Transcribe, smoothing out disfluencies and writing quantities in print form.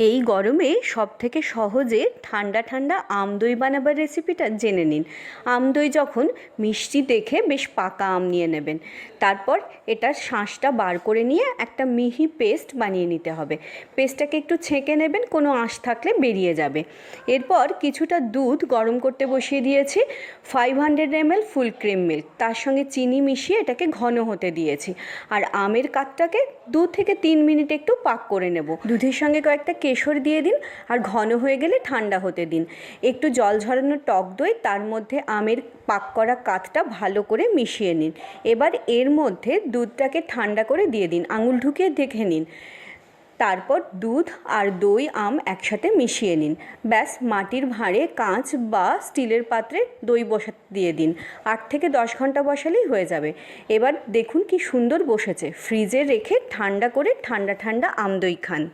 এই গরমে সবথেকে সহজে ঠান্ডা ঠান্ডা আম দই বানাবার রেসিপিটা জেনে নিন। আম দই যখন মিষ্টি দেখে বেশ পাকা আম নিয়ে নেবেন, তারপর এটার শাঁসটা বার করে নিয়ে একটা মিহি পেস্ট বানিয়ে নিতে হবে। পেস্টটাকে একটু ছেঁকে নেবেন, কোনো আঁশ থাকলে বেরিয়ে যাবে। এরপর কিছুটা দুধ গরম করতে বসিয়ে দিয়েছি, 500 ml ফুল ক্রিম মিল্ক, তার সঙ্গে চিনি মিশিয়ে এটাকে ঘন হতে দিয়েছি। আর আমের কাঠটাকে 2 থেকে 3 মিনিট একটু পাক করে নেব। দুধের সঙ্গে কয়েকটা কেশর দিয়ে দিন, আর ঘন হয়ে গেলে ঠান্ডা হতে দিন। একটু জল ঝরানো টক দই, তার মধ্যে আমের পাক করা কাঠটা ভালো করে মিশিয়ে নিন। এবার এর মধ্যে দুধটাকে ঠান্ডা করে দিয়ে দিন, আঙুল ঢুকিয়ে দেখে নিন। তারপর দুধ আর দই আম একসাথে মিশিয়ে নিন। ব্যাস, মাটির ভাঁড়ে, কাঁচ বা স্টিলের পাত্রে দই বসাতে দিয়ে দিন। 8 থেকে 10 ঘন্টা বসালেই হয়ে যাবে। এবার দেখুন কি সুন্দর বসেছে। ফ্রিজে রেখে ঠান্ডা করে ঠান্ডা ঠান্ডা আম দই খান।